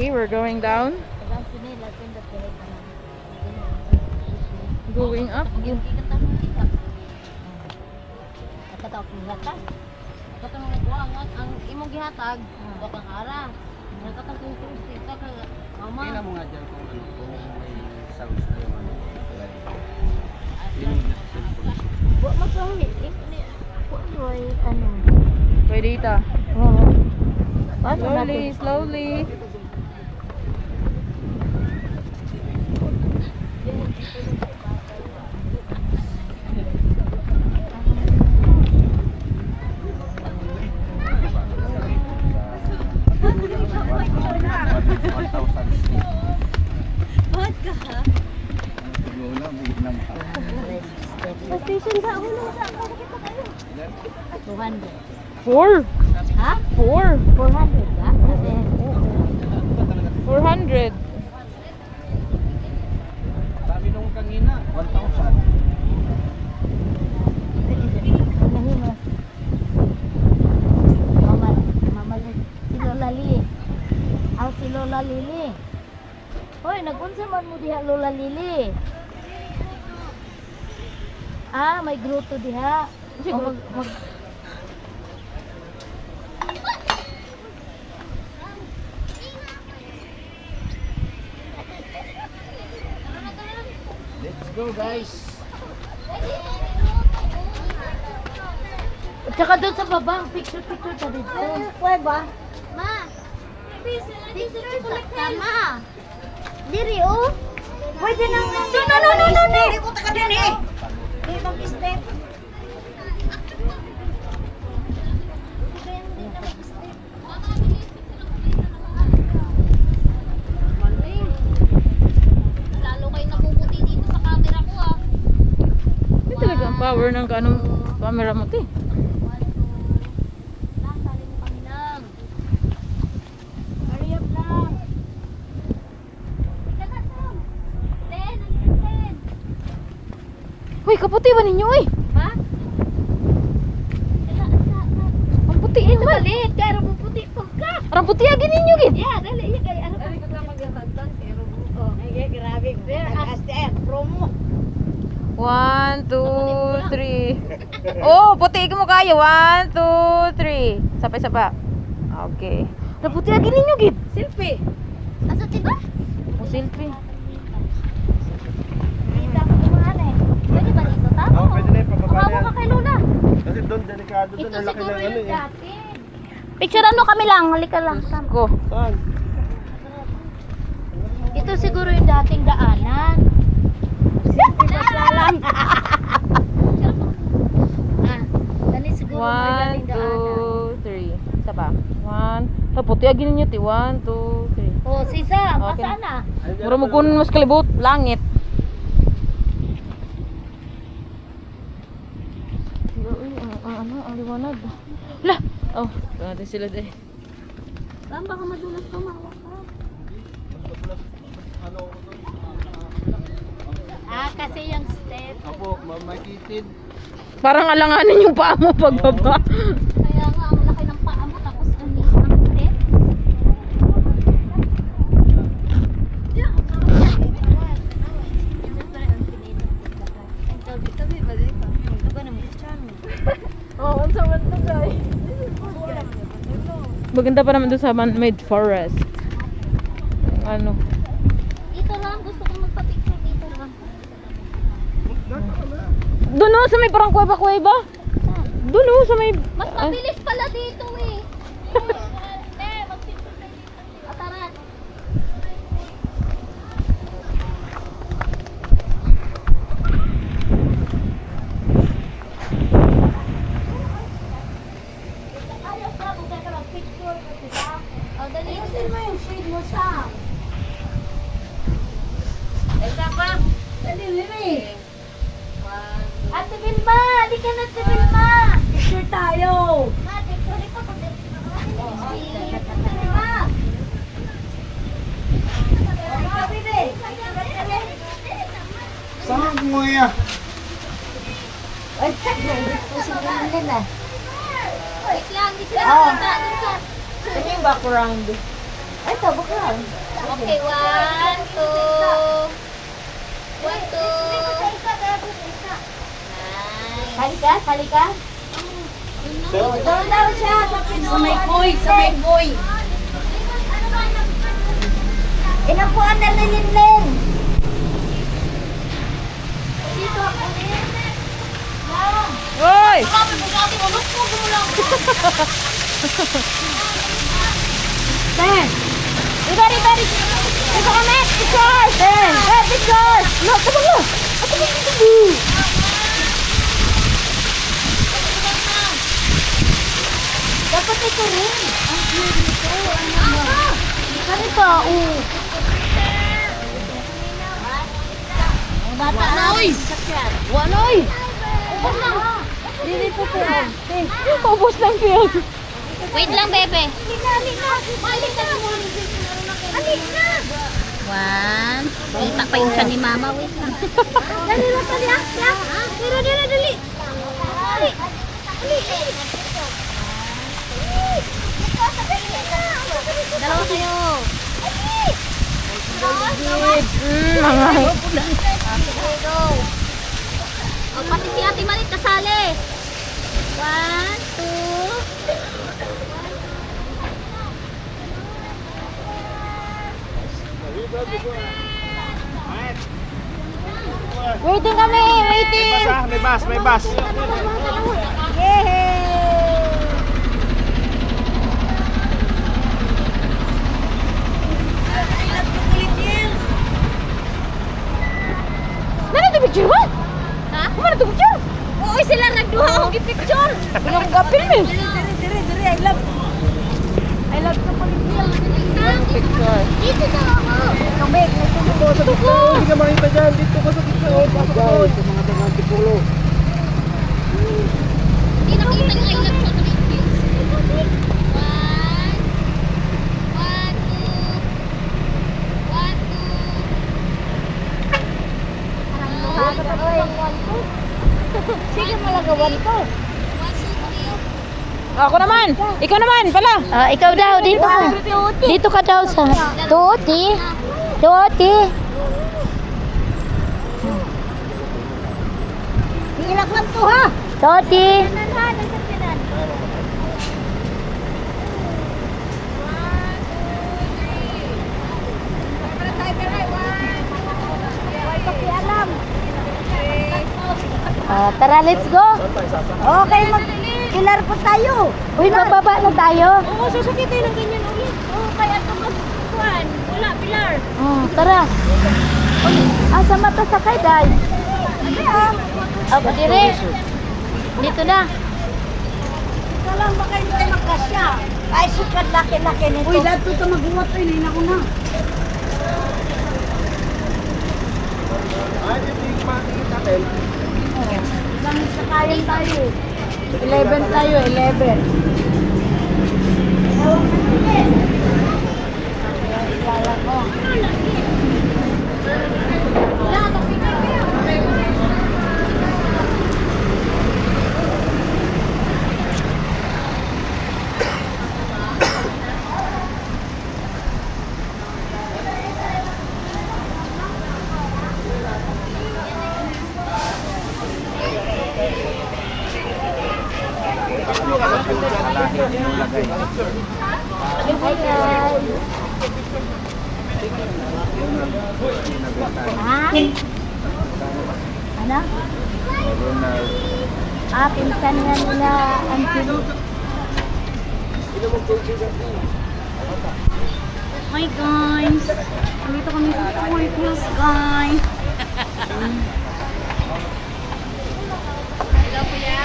Okay, we're going down. Going up. Ang imong gihatag, wa kang ara. Nakatang kita ka mama. Tingnan mo nga dyan kung ano, kung may sounds na yung ano. Wa magsawi. Wa ano. Pwede ita. Oo. Slowly, slowly. Bakit ka ha? Station ba? Ako na sa ako. Bakit ba kayo? 200. 4. Ha? 4. 400 ba? 400. Sabi nung kanina, 1,000. Mama, si Lola Lili. Si Lola Lili. Hoy, nag-unsa man mo diha Lola Lili? May grotto diha. Let's go guys! At saka doon sa baba, picture ka dito. Pwede ba? Ma, picture tama. Diri oh. Pwede na. No. Hindi ko taka din eh. Hindi mag-step. Lalo kayo napuputi dito sa camera ko ah. Hindi talaga ang power ng kanong camera mo, te. Tali mo kami lang. Hurry up lang. Ika na, Sam. 10, ang 10. Uy, kaputi ba ninyo, uy? Ha? Ang puti eh, man. Malit, kaya mo puti pa ka. Arang puti agin ninyo, gid. Yeah, dali. Yan kaya ano pa. Grabe. As promo. 1, 2, 3. Oh, puti mo kayo. 1, 2, 3. Sabay-sabay. Okay. Arang puti agin ninyo, gid. Selfie. Asa tiba? O, selfie. Kita ko kumahan eh. Pwede ba dito ta? Oo, pwede na yung pababa na Hawa yan. ka kay Lola. Kasi doon, delikado doon. Ito Ang laki siguro ng ano yung eh. dati. Picture ano kami lang, halika lang. Sam. Go. Saan? Ito siguro yung dating daanan. Masalang. Dali siguro yung 1, dating daanan. 2, 3. Isa pa. 1. Ah, puti agin ninyo, te. 1, 2, 3. Oh, sisa, Okay. pasaan na? Mura mo kun mas kalibot. Langit. Uy, ang liwanag. Lah! Oh, natin sila deh. Saan baka madulas ka, mawak ka? Kasi yung step. Apo, mamakitid. Parang alanganin yung paa mo pagbaba. Kaya nga, ang laki ng paa mo, tapos ang liit ng step. Oh, unsa man to guys? Maganda pa naman doon sa man-made forest. Ano? Dito lang, gusto kong magpa-picture dito lang. Doon oh, sa may parang kuweba-kuweba. Doon oh, sa may... Mas mabilis pala dito eh. Mag-picture tayo dito. Tara. Ayos na, kung ka mag-picture, diba? O, dali. Ayusin mo yung shade mo sa. Isa pa. Dali, Mimi. Ate Vilma, di ka na Ate Vilma. Picture tayo. Ma, picture ito. Saan mo yan? Ay, posible na. Wait lang, di sila nakita dun sa... Ano yung background? Ito, bukal. Okay, 1, 2. 1, 2. Sali ka, sali ka. Doon daw siya. Sa may boy, sa may boy. Inapuan na Linlin. Dito ako rin. Hoy! Grabe mo, grabe mo. Look mo lang. Ten. Dito, dito, dito! Dito kami! Pictures! Ten. Pictures! Look, ito mo! Ito mo! Dapat ito rin. Ang cute nito. Ano ba? Ganito, Bata na. Wanoy! Ubus lang. Dili po po. Paubos ng field. Wait lang, bebe. Balik na mo. Alik na. 1. Kita pa yung siya ni mama. Wait lang. Dali lang pa niya. Dali. Dali. Dalawa kayo. Mga... Okay, go. O, pati si Ate Malit kasali. 1, 2. Waiting kami! Waiting! May bus. Nana ito picture mo? Ha? Kumana ito picture? Oo, sila nagduha akong picture. Bilang gapil mo. Diri. I love the Philippines. Picture. Dito na ako. Tubig. Hindi ka makita dyan. Dito ka sa gitna. Pasok ko. Sa mga tangang tipulo. Hindi nakita niya yung nag-Philippines. 1, 2. Sige, malagawan ko. Ako naman! Ikaw naman pala! Ikaw daw, dito ka. Dito ka daw sa... Tuti. Hilak lang to, ha? Tuti. Tara, let's go. Okay, mag-kilar po tayo. Uy, bababa na tayo. Oo, sasakit tayo ng ganyan ulit. Oo, kaya ito magkuhan. Wala, pilar. Tara. Asa mata sakay, day? Dire. Dito na. Ito lang baka hindi tayo magkasya. Ay, sukat laki-laki nito. Uy, dato ito mag-uwat. Ay, nahin ako na. Ilang sakayan tayo. 11 tayo, 11. Hi guys. Ano? Pinsan nga nila Angelo. Hi guys. Dito kami sa White Hills, guys. Hello, kuya.